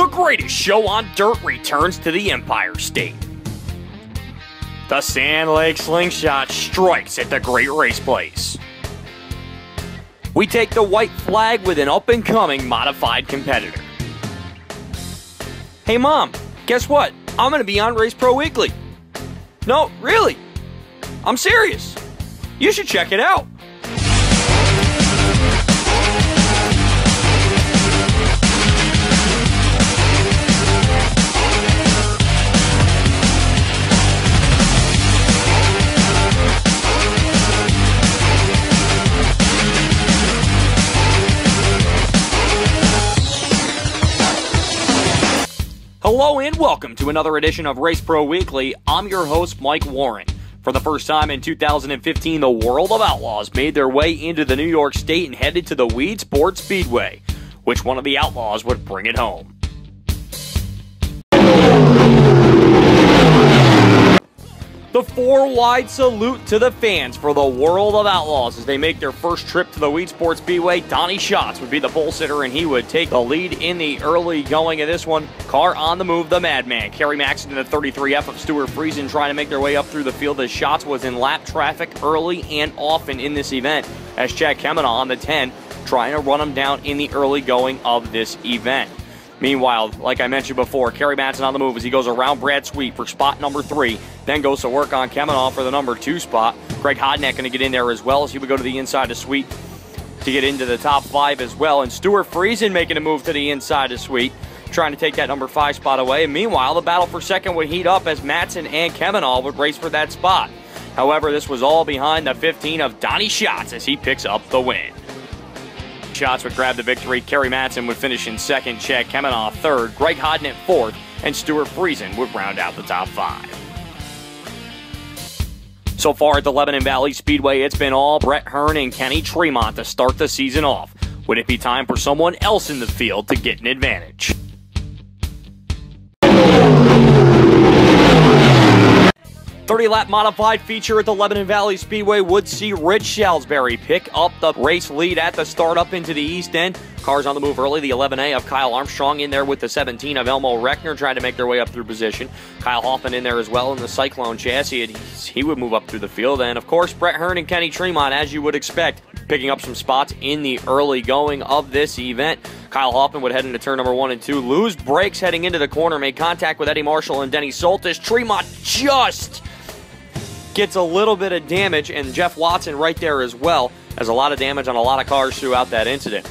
The greatest show on dirt returns to the Empire State. The Sand Lake Slingshot strikes at the Great Race Place. We take the white flag with an up-and-coming modified competitor. Hey Mom, guess what? I'm going to be on Race Pro Weekly. No, really. I'm serious. You should check it out. Hello and welcome to another edition of Race Pro Weekly. I'm your host, Mike Warren. For the first time in 2015, the world of Outlaws made their way into the New York State and headed to the Weedsport Speedway. Which one of the Outlaws would bring it home? The four-wide salute to the fans for the world of Outlaws as they make their first trip to the Weedsport Speedway. Donnie Schatz would be the pole sitter, and he would take the lead in the early going of this one. Car on the move, the Madman. Kerry Maxton in the 33F of Stuart Friesen trying to make their way up through the field as Schatz was in lap traffic early and often in this event, as Chad Kemenah on the 10 trying to run him down in the early going of this event. Meanwhile, like I mentioned before, Kerry Maxton on the move as he goes around Brad Sweet for spot number 3, then goes to work on Kemenah for the number 2 spot. Greg Hodneck going to get in there as well as he would go to the inside of Sweet to get into the top 5 as well. And Stuart Friesen making a move to the inside of Sweet, trying to take that number 5 spot away. And meanwhile, the battle for second would heat up as Matson and Kemenah would race for that spot. However, this was all behind the 15 of Donnie Schatz as he picks up the win. Schatz would grab the victory. Kerry Maxton would finish in second. Chad Kemenah third. Greg Hodneck fourth. And Stuart Friesen would round out the top 5. So far at the Lebanon Valley Speedway, it's been all Brett Hearn and Kenny Tremont to start the season off. Would it be time for someone else in the field to get an advantage? Lap modified feature at the Lebanon Valley Speedway would see Rich Salisbury pick up the race lead at the start up into the east end. Cars on the move early. The 11A of Kyle Armstrong in there with the 17 of Elmo Reckner trying to make their way up through position. Kyle Hoffman in there as well in the Cyclone chassis. He would move up through the field. And of course, Brett Hearn and Kenny Tremont, as you would expect, picking up some spots in the early going of this event. Kyle Hoffman would head into turn number 1 and 2. Lose brakes heading into the corner. Made contact with Eddie Marshall and Denny Soltis. Tremont just gets a little bit of damage, and Jeff Watson right there as well, has a lot of damage on a lot of cars throughout that incident.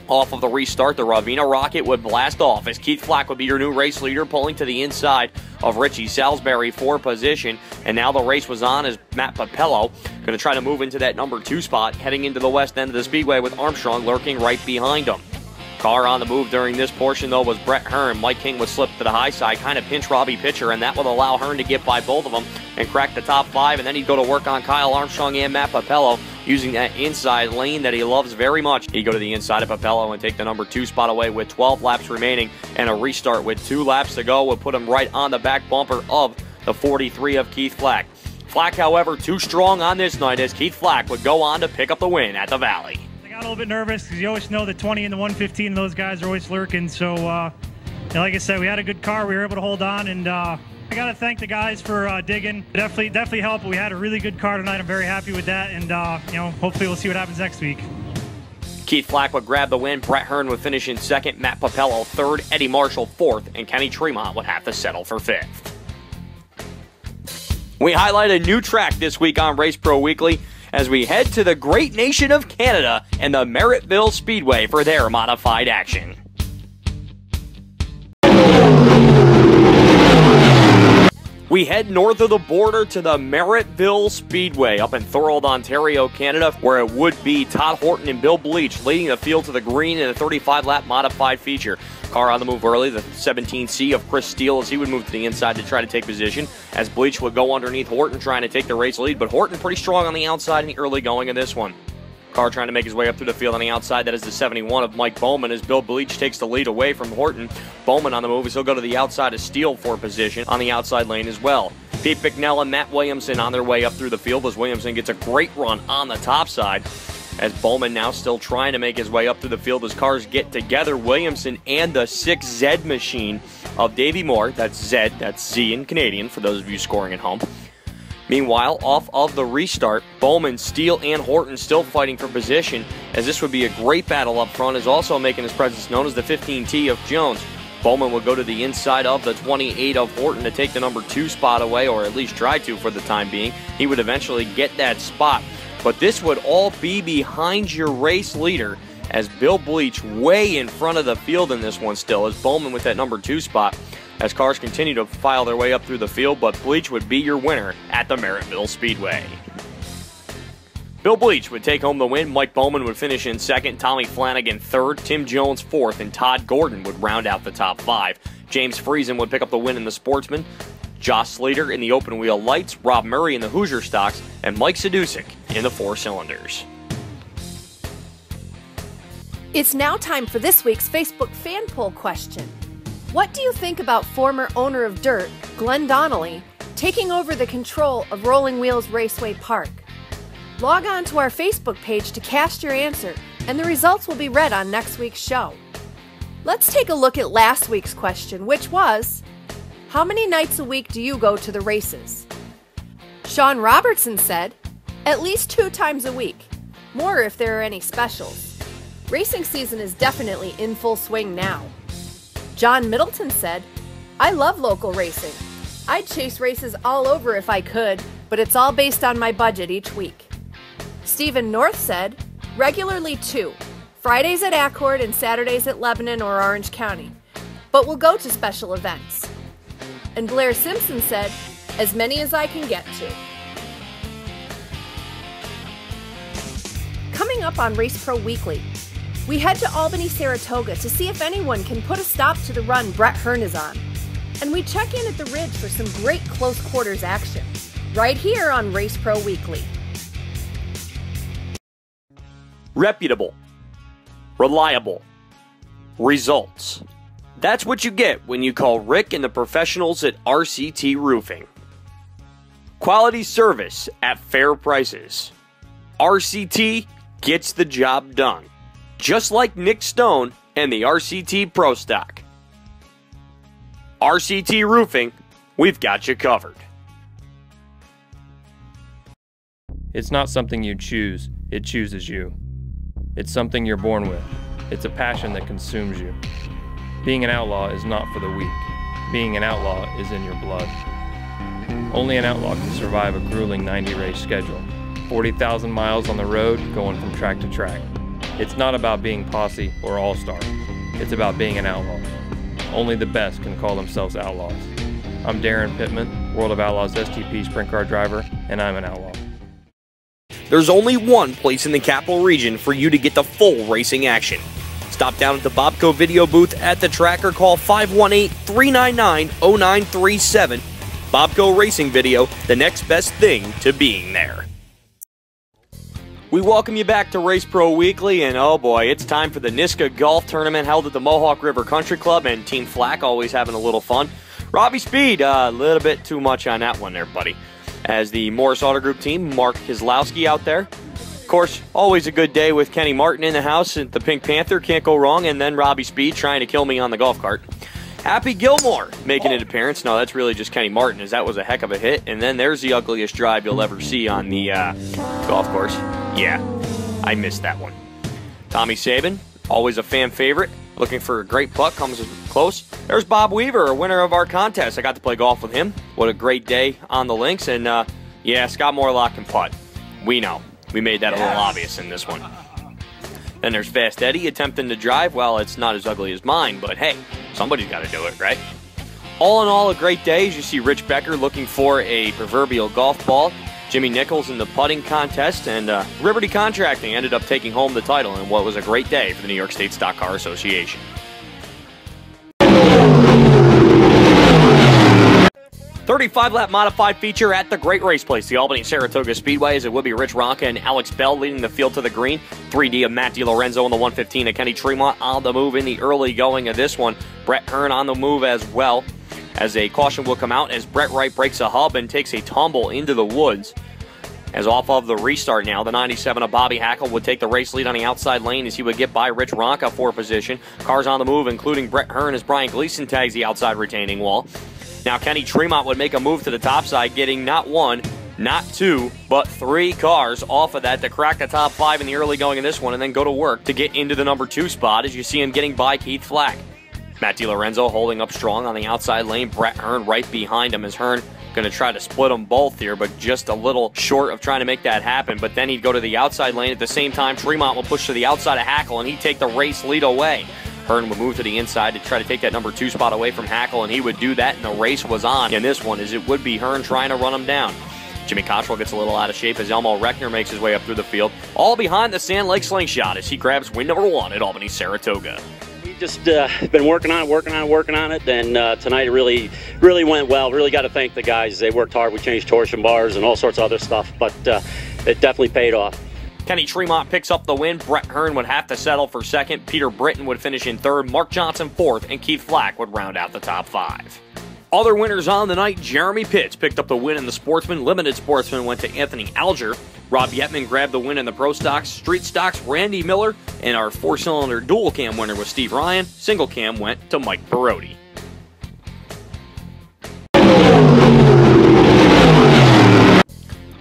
Off of the restart, the Ravina Rocket would blast off as Keith Flack would be your new race leader, pulling to the inside of Richie Salisbury for position. And now the race was on as Matt Papello going to try to move into that number 2 spot, heading into the west end of the speedway with Armstrong lurking right behind him. Car on the move during this portion, though, was Brett Hearn. Mike King would slip to the high side, kind of pinch Robbie Pitcher, and that would allow Hearn to get by both of them and crack the top 5, and then he'd go to work on Kyle Armstrong and Matt Papello using that inside lane that he loves very much. He'd go to the inside of Papello and take the number 2 spot away with 12 laps remaining, and a restart with 2 laps to go would put him right on the back bumper of the 43 of Keith Flack. Flack, however, too strong on this night as Keith Flack would go on to pick up the win at the Valley. I got a little bit nervous because you always know the 20 and the 115, those guys are always lurking. So, like I said, we had a good car. We were able to hold on, and I got to thank the guys for digging. Definitely helped. We had a really good car tonight. I'm very happy with that, and hopefully we'll see what happens next week. Keith Flack would grab the win. Brett Hearn would finish in second. Matt Papello third. Eddie Marshall fourth, and Kenny Tremont would have to settle for 5th. We highlight a new track this week on Race Pro Weekly as we head to the great nation of Canada and the Merrittville Speedway for their modified action. We head north of the border to the Merrittville Speedway up in Thorold, Ontario, Canada, where it would be Todd Horton and Bill Bleach leading the field to the green in a 35-lap modified feature. Car on the move early, the 17C of Chris Steele as he would move to the inside to try to take position, as Bleach would go underneath Horton trying to take the race lead, but Horton pretty strong on the outside in the early going of this one. Car trying to make his way up through the field on the outside. That is the 71 of Mike Bowman as Bill Bleach takes the lead away from Horton. Bowman on the move as he'll go to the outside of Steele for position on the outside lane as well. Pete Bicknell and Matt Williamson on their way up through the field as Williamson gets a great run on the top side. as Bowman now still trying to make his way up through the field as cars get together. Williamson and the 6Z machine of Davey Moore, that's Z, that's Z in Canadian for those of you scoring at home. Meanwhile, off of the restart, Bowman, Steele, and Horton still fighting for position, as this would be a great battle up front, is also making his presence known as the 15T of Jones. Bowman would go to the inside of the 28 of Horton to take the number 2 spot away, or at least try to for the time being. He would eventually get that spot, but this would all be behind your race leader, as Bill Bleach way in front of the field in this one still, as Bowman with that number 2 spot, as cars continue to file their way up through the field, but Bleach would be your winner at the Merrittville Speedway. Bill Bleach would take home the win. Mike Bowman would finish in second, Tommy Flanagan third, Tim Jones fourth, and Todd Gordon would round out the top 5. James Friesen would pick up the win in the Sportsman, Josh Slater in the open wheel lights, Rob Murray in the Hoosier stocks, and Mike Sadusik in the 4 cylinders. It's now time for this week's Facebook fan poll question. What do you think about former owner of Dirt, Glenn Donnelly, taking over the control of Rolling Wheels Raceway Park? Log on to our Facebook page to cast your answer, and the results will be read on next week's show. Let's take a look at last week's question, which was, how many nights a week do you go to the races? Sean Robertson said, at least 2 times a week, more if there are any specials. Racing season is definitely in full swing now. John Middleton said, I love local racing. I'd chase races all over if I could, but it's all based on my budget each week. Stephen North said, regularly 2, Fridays at Accord and Saturdays at Lebanon or Orange County, but we'll go to special events. And Blair Simpson said, as many as I can get to. Coming up on Race Pro Weekly, we head to Albany Saratoga to see if anyone can put a stop to the run Brett Hearn is on. And we check in at the Ridge for some great close quarters action, right here on Race Pro Weekly. Reputable, reliable, results. That's what you get when you call Rick and the professionals at RCT Roofing. Quality service at fair prices. RCT gets the job done. Just like Nick Stone and the RCT Pro Stock. RCT Roofing, we've got you covered. It's not something you choose, it chooses you. It's something you're born with. It's a passion that consumes you. Being an outlaw is not for the weak. Being an outlaw is in your blood. Only an outlaw can survive a grueling 90-race schedule. 40,000 miles on the road, going from track to track. It's not about being posse or all-star. It's about being an outlaw. Only the best can call themselves outlaws. I'm Darren Pittman, World of Outlaws STP sprint car driver, and I'm an outlaw. There's only one place in the capital region for you to get the full racing action. Stop down at the Bobco video booth at the track or call 518-399-0937. Bobco Racing Video, the next best thing to being there. We welcome you back to Race Pro Weekly, and oh boy, it's time for the NYSSCA Golf Tournament held at the Mohawk River Country Club, and Team Flack always having a little fun. Robbie Speed, a little bit too much on that one there, buddy. As the Morris Auto Group team, Mark Kislowski out there. Of course, always a good day with Kenny Martin in the house at the Pink Panther, can't go wrong, and then Robbie Speed trying to kill me on the golf cart. Happy Gilmore making an appearance. No, that's really just Kenny Martin, as that was a heck of a hit. And then there's the ugliest drive you'll ever see on the golf course. Yeah, I missed that one. Tommy Saban, always a fan favorite. Looking for a great putt, comes close. There's Bob Weaver, a winner of our contest. I got to play golf with him. What a great day on the links. And yeah, Scott Morlock can putt. We know. We made that a little obvious in this one. Then there's Fast Eddie attempting to drive. Well, it's not as ugly as mine, but hey, somebody's got to do it, right? All in all, a great day as you see Rich Becker looking for a proverbial golf ball. Jimmy Nichols in the putting contest, and Liberty Contracting ended up taking home the title in what was a great day for the New York State Stock Car Association. 35-lap modified feature at the great race place, the Albany Saratoga Speedway, as it would be Rich Ronca and Alex Bell leading the field to the green. 3D of Matt DiLorenzo in the 115 of Kenny Tremont on the move in the early going of this one. Brett Hearn on the move as well, as a caution will come out as Brett Wright breaks a hub and takes a tumble into the woods. As off of the restart now, the 97 of Bobby Hackle would take the race lead on the outside lane as he would get by Rich Ronca for position. Cars on the move, including Brett Hearn, as Brian Gleason tags the outside retaining wall. Now Kenny Tremont would make a move to the top side, getting not one, not two, but three cars off of that to crack the top 5 in the early going of this one and then go to work to get into the number 2 spot as you see him getting by Keith Flack. Matt DiLorenzo holding up strong on the outside lane. Brett Hearn right behind him as Hearn going to try to split them both here, but just a little short of trying to make that happen. But then he'd go to the outside lane. At the same time, Tremont will push to the outside of Hackle, and he'd take the race lead away. Hearn would move to the inside to try to take that number 2 spot away from Hackle, and he would do that, and the race was on in this one, as it would be Hearn trying to run him down. Jimmy Cottrell gets a little out of shape as Elmo Reckner makes his way up through the field, all behind the Sand Lake Slingshot as he grabs win number 1 at Albany Saratoga. We just been working on it, and tonight it really went well. Really got to thank the guys. They worked hard. We changed torsion bars and all sorts of other stuff, but it definitely paid off. Kenny Tremont picks up the win. Brett Hearn would have to settle for second. Peter Britton would finish in third. Mark Johnson fourth, and Keith Flack would round out the top 5. Other winners on the night, Jeremy Pitts picked up the win in the Sportsman. Limited Sportsman went to Anthony Alger. Rob Yetman grabbed the win in the Pro Stocks. Street Stocks, Randy Miller. And our 4-cylinder dual cam winner was Steve Ryan. Single cam went to Mike Perotti.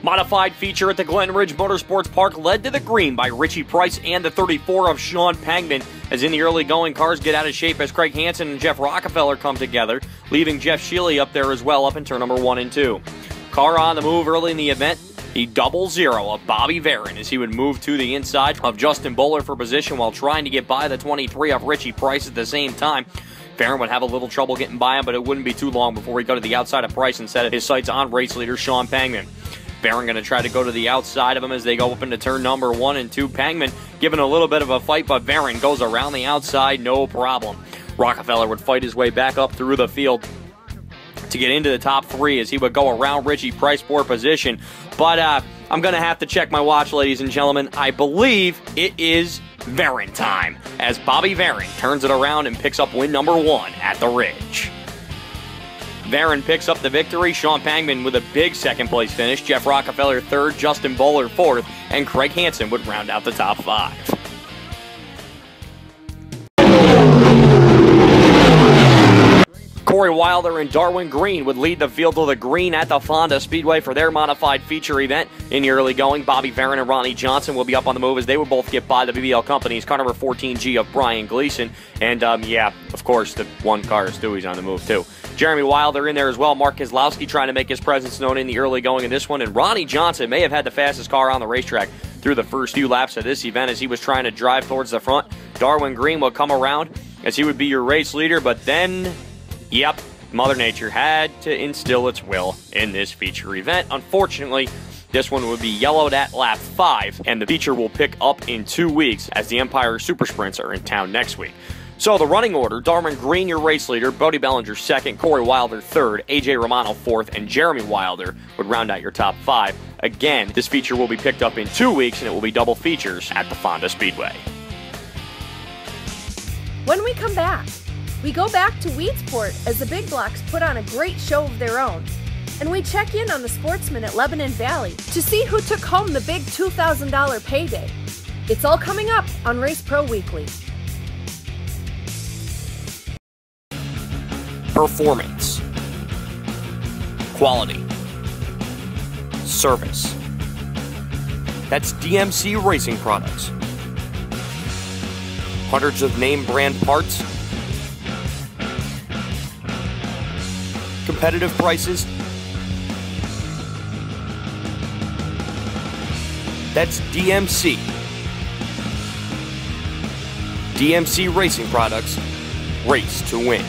Modified feature at the Glen Ridge Motorsports Park led to the green by Richie Price and the 34 of Sean Pangman, as in the early going cars get out of shape as Craig Hansen and Jeff Rockefeller come together, leaving Jeff Shealy up there as well up in turn number 1 and 2. Car on the move early in the event, the 00 of Bobby Varon as he would move to the inside of Justin Bowler for position while trying to get by the 23 of Richie Price at the same time. Varon would have a little trouble getting by him, but it wouldn't be too long before he go to the outside of Price and set his sights on race leader Sean Pangman. Varon going to try to go to the outside of him as they go up into turn number 1 and 2. Pangman giving a little bit of a fight, but Varon goes around the outside, no problem. Rockefeller would fight his way back up through the field to get into the top 3 as he would go around Richie Price for position. But I'm going to have to check my watch, ladies and gentlemen. I believe it is Varon time as Bobby Varon turns it around and picks up win number 1 at the Ridge. Varon picks up the victory. Sean Pangman with a big second-place finish. Jeff Rockefeller third, Justin Bowler fourth, and Craig Hansen would round out the top 5. Corey Wilder and Darwin Green would lead the field to the green at the Fonda Speedway for their modified feature event. In the early going, Bobby Varon and Ronnie Johnson will be up on the move as they would both get by the BBL Company's car number 14G of Brian Gleason. And, yeah, of course, the one car of Stewie's on the move, too. Jeremy Wilder in there as well. Mark Keselowski trying to make his presence known in the early going in this one. And Ronnie Johnson may have had the fastest car on the racetrack through the first few laps of this event as he was trying to drive towards the front. Darwin Green will come around as he would be your race leader, but then, yep, Mother Nature had to instill its will in this feature event. Unfortunately, this one would be yellowed at lap 5, and the feature will pick up in 2 weeks as the Empire Super Sprints are in town next week. So the running order, Darwin Green, your race leader, Bodie Bellinger second, Corey Wilder third, AJ Romano fourth, and Jeremy Wilder would round out your top 5. Again, this feature will be picked up in 2 weeks, and it will be double features at the Fonda Speedway. When we come back, we go back to Weedsport as the Big Blocks put on a great show of their own. And we check in on the Sportsman at Lebanon Valley to see who took home the big $2,000 payday. It's all coming up on Race Pro Weekly. Performance, quality, service. That's DMC Racing Products. Hundreds of name brand parts, competitive prices. That's DMC. DMC Racing Products. Race to win.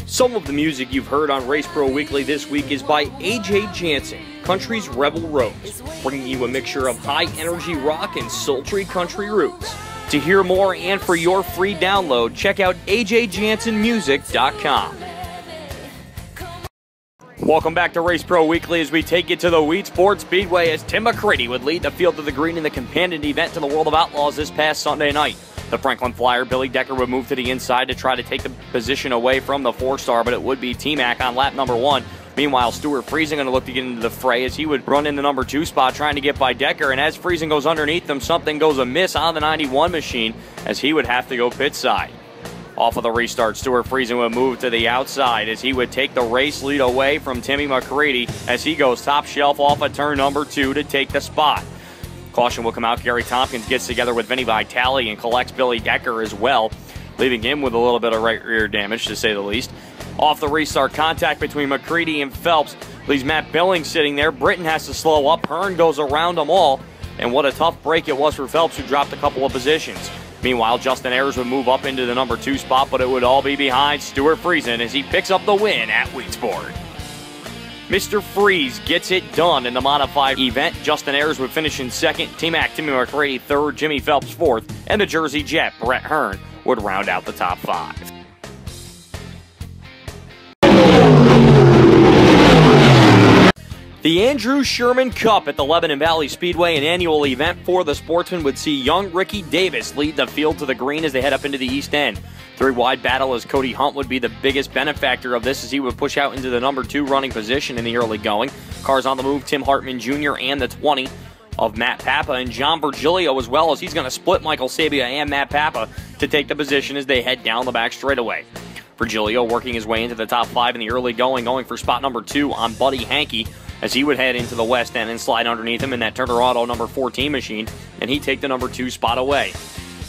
Some of the music you've heard on Race Pro Weekly this week is by AJ Jansen, Country's Rebel Rose, bringing you a mixture of high-energy rock and sultry country roots. To hear more and for your free download, check out ajjansenmusic.com. Welcome back to Race Pro Weekly as we take you to the Weedsport Speedway as Tim McCready would lead the field to the green in the companion event to the World of Outlaws this past Sunday night. The Franklin Flyer, Billy Decker, would move to the inside to try to take the position away from the 4-star, but it would be T-Mac on lap number 1. Meanwhile, Stuart Friesen going to look to get into the fray as he would run in the number 2 spot trying to get by Decker, and as Friesen goes underneath him, something goes amiss on the 91 machine as he would have to go pit side. Off of the restart, Stuart Friesen would move to the outside as he would take the race lead away from Timmy McCready as he goes top shelf off of turn number 2 to take the spot. Caution will come out. Gary Tompkins gets together with Vinny Vitale and collects Billy Decker as well, leaving him with a little bit of right rear damage, to say the least. Off the restart, contact between McCready and Phelps leaves Matt Billings sitting there. Britton has to slow up. Hearn goes around them all, and what a tough break it was for Phelps, who dropped a couple of positions. Meanwhile, Justin Ayers would move up into the number 2 spot, but it would all be behind Stuart Friesen as he picks up the win at Weedsport. Mr. Freeze gets it done in the modified event. Justin Ayers would finish in 2nd, T-Mac, Timmy McCready 3rd, Jimmy Phelps 4th, and the Jersey Jet, Brett Hearn, would round out the top 5. The Andrew Sherman Cup at the Lebanon Valley Speedway, an annual event for the sportsman, would see young Ricky Davis lead the field to the green as they head up into the East End. 3-wide battle as Cody Hunt would be the biggest benefactor of this as he would push out into the number 2 running position in the early going. Cars on the move, Tim Hartman Jr. and the 20 of Matt Papa and John Virgilio as well, as he's going to split Michael Sabia and Matt Papa to take the position as they head down the back straightaway. Virgilio working his way into the top 5 in the early going for spot number 2 on Buddy Hankey, as he would head into the west end and slide underneath him in that Turner Auto number 14 machine, and he'd take the number 2 spot away.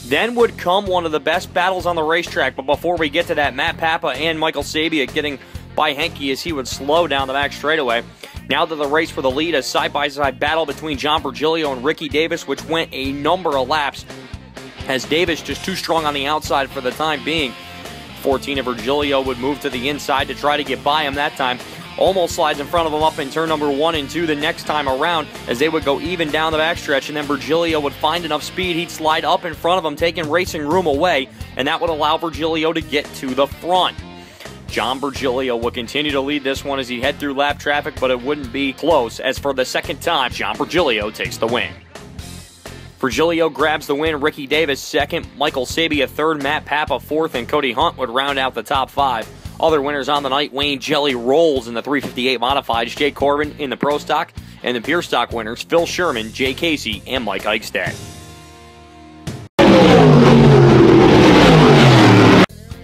Then would come one of the best battles on the racetrack, but before we get to that, Matt Papa and Michael Sabia getting by Hankey as he would slow down the back straightaway. Now to the race for the lead, a side-by-side battle between John Virgilio and Ricky Davis, which went a number of laps, as Davis just too strong on the outside for the time being. 14 of Virgilio would move to the inside to try to get by him that time. Almost slides in front of him up in turn number 1 and 2 the next time around as they would go even down the backstretch, and then Virgilio would find enough speed. He'd slide up in front of him, taking racing room away, and that would allow Virgilio to get to the front. John Virgilio would continue to lead this one as he head through lap traffic, but it wouldn't be close, as for the second time, John Virgilio takes the win. Virgilio grabs the win, Ricky Davis 2nd, Michael Sabia 3rd, Matt Papa 4th, and Cody Hunt would round out the top 5. Other winners on the night, Wayne Jelly rolls in the 358 Modifieds, Jay Corbin in the Pro Stock, and the Pure Stock winners, Phil Sherman, Jay Casey, and Mike Eichstadt.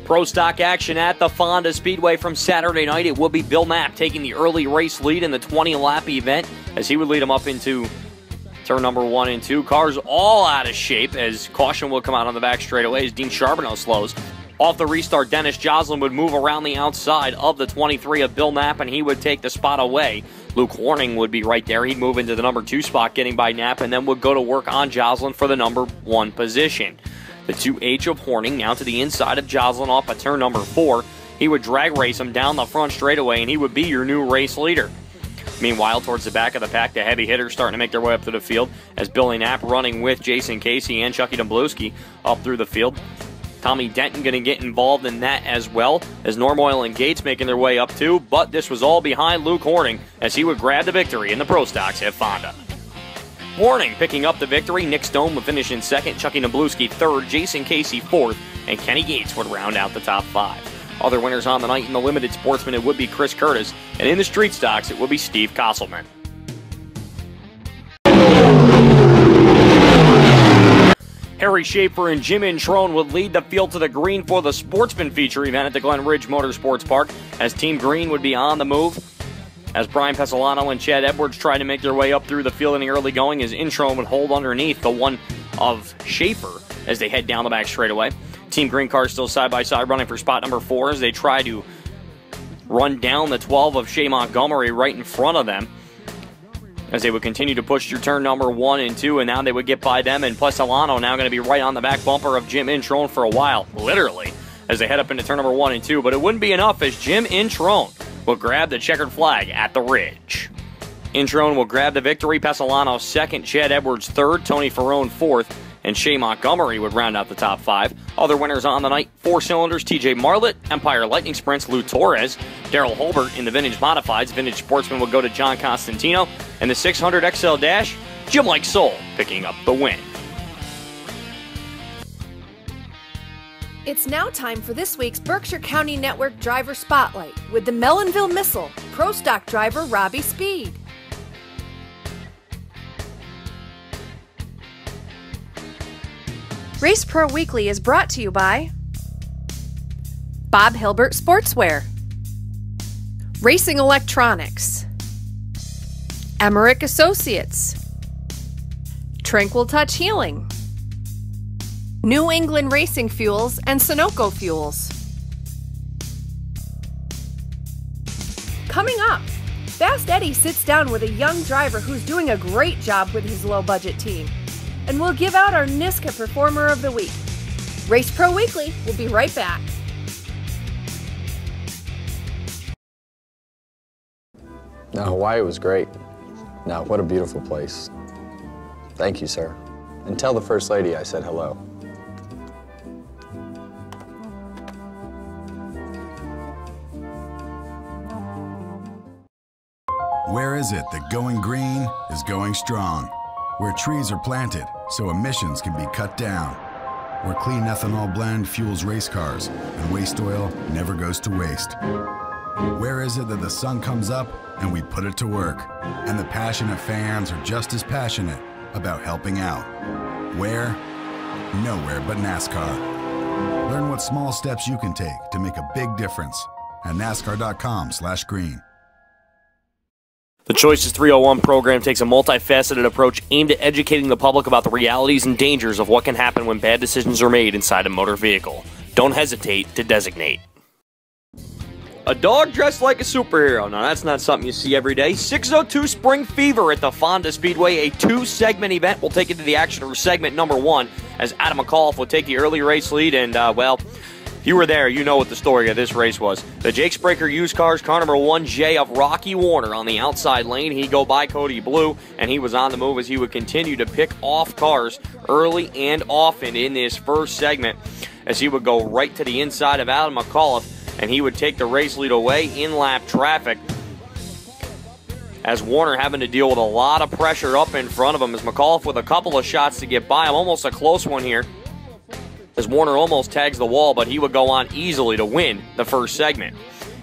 Pro Stock action at the Fonda Speedway from Saturday night. It will be Bill Knapp taking the early race lead in the 20-lap event as he would lead them up into turn number 1 and 2. Cars all out of shape as caution will come out on the back straightaway as Dean Charbonneau slows. Off the restart, Dennis Joslin would move around the outside of the 23 of Bill Knapp, and he would take the spot away. Luke Horning would be right there. He'd move into the number 2 spot, getting by Knapp, and then would go to work on Joslin for the number 1 position. The 2H of Horning now to the inside of Joslin off of turn number 4. He would drag race him down the front straightaway, and he would be your new race leader. Meanwhile, towards the back of the pack, the heavy hitters starting to make their way up to the field as Billy Knapp running with Jason Casey and Chucky Domblewski up through the field. Tommy Denton going to get involved in that as well, as Norm Oil and Gates making their way up too, but this was all behind Luke Horning as he would grab the victory in the Pro Stocks at Fonda. Horning picking up the victory, Nick Stone would finish in 2nd, Chucky Domblewski 3rd, Jason Casey 4th, and Kenny Gates would round out the top 5. Other winners on the night in the Limited Sportsman, it would be Chris Curtis, and in the Street Stocks, it would be Steve Kosselman. Harry Schaefer and Jim Introne would lead the field to the green for the Sportsman feature event at the Glen Ridge Motorsports Park, as Team Green would be on the move. As Brian Pesolano and Chad Edwards tried to make their way up through the field in the early going, as Introne would hold underneath the one of Schaefer as they head down the back straightaway. Team Green cars still side by side running for spot number 4 as they try to run down the 12 of Shea Montgomery right in front of them, as they would continue to push through turn number 1 and 2, and now they would get by them, and Pesolano now going to be right on the back bumper of Jim Introne for a while, literally, as they head up into turn number 1 and 2, but it wouldn't be enough as Jim Introne will grab the checkered flag at the Ridge. Introne will grab the victory, Pesolano 2nd, Chad Edwards 3rd, Tony Ferrone 4th, and Shea Montgomery would round out the top 5. Other winners on the night, 4 cylinders, TJ Marlett, Empire Lightning Sprints, Lou Torres, Daryl Holbert in the Vintage Modifieds. Vintage Sportsman would go to John Constantino, and the 600 XL Dash, Jim Like Soul picking up the win. It's now time for this week's Berkshire County Network Driver Spotlight with the Mellonville Missile, Pro Stock driver Robbie Speed. Race Pro Weekly is brought to you by Bob Hilbert Sportswear, Racing Electronics, Emmerich Associates, Tranquil Touch Healing, New England Racing Fuels and Sunoco Fuels. Coming up, Fast Eddie sits down with a young driver who's doing a great job with his low-budget team. And we'll give out our NYSSCA Performer of the Week. Race Pro Weekly will be right back. Now, Hawaii was great. Now, what a beautiful place. Thank you, sir. And tell the First Lady I said hello. Where is it that going green is going strong? Where trees are planted so emissions can be cut down. Where clean ethanol blend fuels race cars and waste oil never goes to waste. Where is it that the sun comes up and we put it to work, and the passionate fans are just as passionate about helping out? Where? Nowhere but NASCAR. Learn what small steps you can take to make a big difference at NASCAR.com/green. The Choices 301 program takes a multifaceted approach aimed at educating the public about the realities and dangers of what can happen when bad decisions are made inside a motor vehicle. Don't hesitate to designate. A dog dressed like a superhero. Now, that's not something you see every day. 602 Spring Fever at the Fonda Speedway, a 2-segment event. We'll take you to the action for segment number 1 as Adam McAuliffe will take the early race lead. And, well, if you were there, you know what the story of this race was. The Jake's Breaker Used Cars, car number 1J of Rocky Warner on the outside lane. He'd go by Cody Blue, and he was on the move as he would continue to pick off cars early and often in this first segment as he would go right to the inside of Adam McAuliffe, and he would take the race lead away in lap traffic as Warner having to deal with a lot of pressure up in front of him as McAuliffe with a couple of shots to get by him. Almost a close one here as Warner almost tags the wall, but he would go on easily to win the first segment.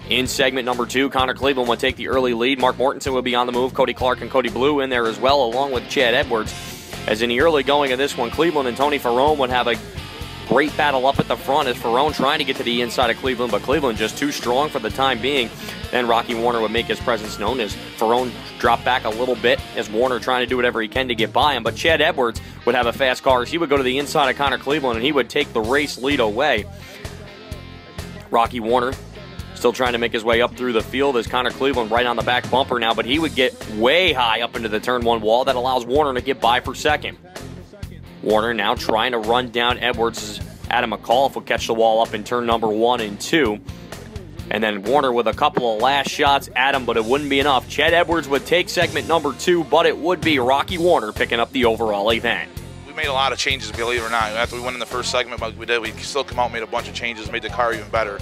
In segment number 2, Connor Cleveland would take the early lead. Mark Mortensen would be on the move. Cody Clark and Cody Blue in there as well, along with Chad Edwards. As in the early going of this one, Cleveland and Tony Ferrone would have a great battle up at the front as Ferrone trying to get to the inside of Cleveland, but Cleveland just too strong for the time being. Then Rocky Warner would make his presence known as Ferrone dropped back a little bit as Warner trying to do whatever he can to get by him. But Chad Edwards would have a fast car as he would go to the inside of Connor Cleveland and he would take the race lead away. Rocky Warner still trying to make his way up through the field as Connor Cleveland right on the back bumper now, but he would get way high up into the turn 1 wall. That allows Warner to get by for second. Warner now trying to run down Edwards. Adam McAuliffe would catch the wall up in turn number 1 and 2. And then Warner with a couple of last shots at him, but it wouldn't be enough. Chad Edwards would take segment number 2, but it would be Rocky Warner picking up the overall event. We made a lot of changes, believe it or not. After we went in the first segment, like we did, we still come out and made a bunch of changes, made the car even better.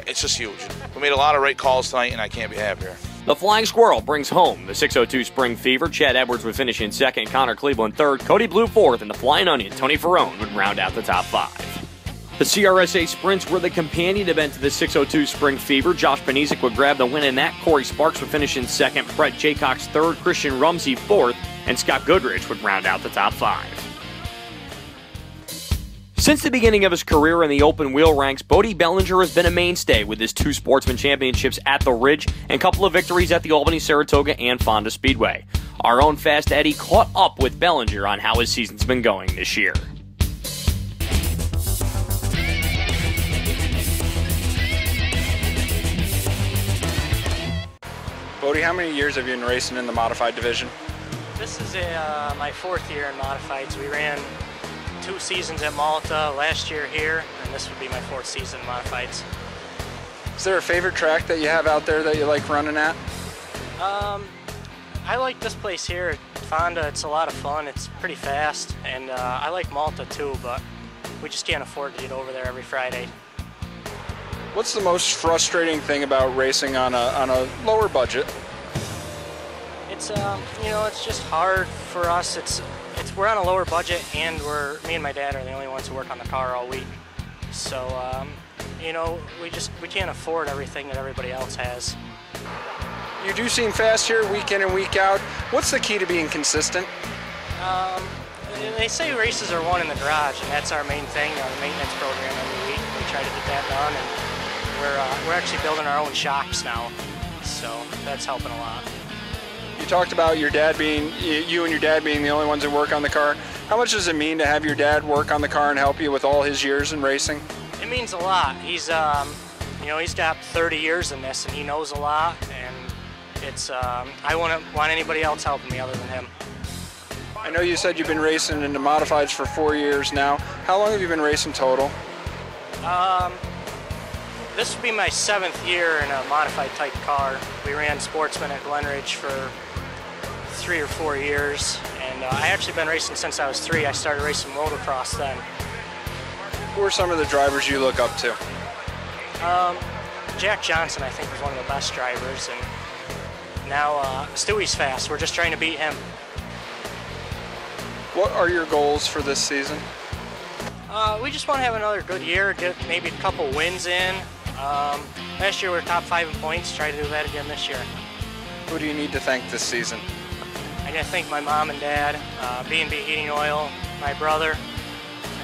It's just huge. We made a lot of right calls tonight, and I can't be happier. The Flying Squirrel brings home the 602 Spring Fever. Chad Edwards would finish in second, Connor Cleveland third, Cody Blue fourth, and the Flying Onion, Tony Ferrone, would round out the top 5. The CRSA Sprints were the companion event to the 602 Spring Fever. Josh Panisic would grab the win in that. Corey Sparks would finish in second, Brett Jaycox third, Christian Rumsey fourth, and Scott Goodrich would round out the top 5. Since the beginning of his career in the open wheel ranks, Bodie Bellinger has been a mainstay with his 2 Sportsman championships at the Ridge and a couple of victories at the Albany Saratoga and Fonda Speedway. Our own Fast Eddie caught up with Bellinger on how his season's been going this year. Bodie, how many years have you been racing in the modified division? This is my 4th year in modifieds. We ran 2 seasons at Malta, last year here, and this would be my 4th season in modifieds. Is there a favorite track that you have out there that you like running at? I like this place here, Fonda. It's a lot of fun. It's pretty fast, and I like Malta too, but we just can't afford to get over there every Friday. What's the most frustrating thing about racing on a lower budget? It's you know, it's just hard for us. We're on a lower budget, and me and my dad are the only ones who work on the car all week. So you know, we can't afford everything that everybody else has. You do seem fast here week in and week out. What's the key to being consistent? They say races are won in the garage, and that's our main thing, our maintenance program every week. We try to get that done, and we're actually building our own shocks now, so that's helping a lot. You talked about you and your dad being the only ones that work on the car. How much does it mean to have your dad work on the car and help you with all his years in racing? It means a lot. He's you know, he's got 30 years in this, and he knows a lot, and I wouldn't want anybody else helping me other than him. I know you said you've been racing in the modifieds for 4 years now. How long have you been racing total? This will be my 7th year in a modified type car. We ran Sportsman at Glen Ridge for 3 or 4 years, and I actually been racing since I was 3. I started racing motocross then. Who are some of the drivers you look up to? Jack Johnson, I think, was one of the best drivers, and now Stewie's fast. We're just trying to beat him. What are your goals for this season? We just want to have another good year, get maybe a couple wins in. Last year we were top 5 in points. Try to do that again this year. Who do you need to thank this season? I gotta thank my mom and dad, B&B Heating Oil, my brother,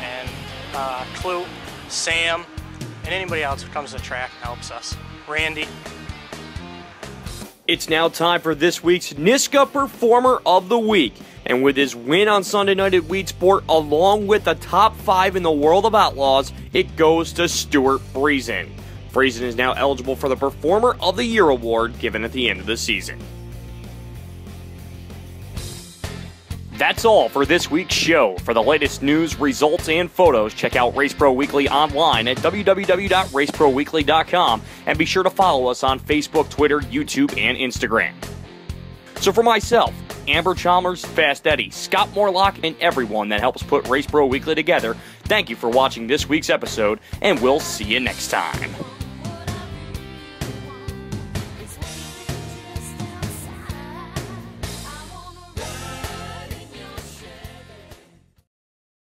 and Clue, Sam, and anybody else who comes to the track and helps us. Randy. It's now time for this week's NYSSCA Performer of the Week. And with his win on Sunday night at Weedsport, along with the top 5 in the world of Outlaws, it goes to Stuart Friesen. Friesen is now eligible for the Performer of the Year award given at the end of the season. That's all for this week's show. For the latest news, results, and photos, check out Race Pro Weekly online at www.raceproweekly.com, and be sure to follow us on Facebook, Twitter, YouTube, and Instagram. So for myself, Amber Chalmers, Fast Eddie, Scott Morlock, and everyone that helps put Race Pro Weekly together, thank you for watching this week's episode, and we'll see you next time.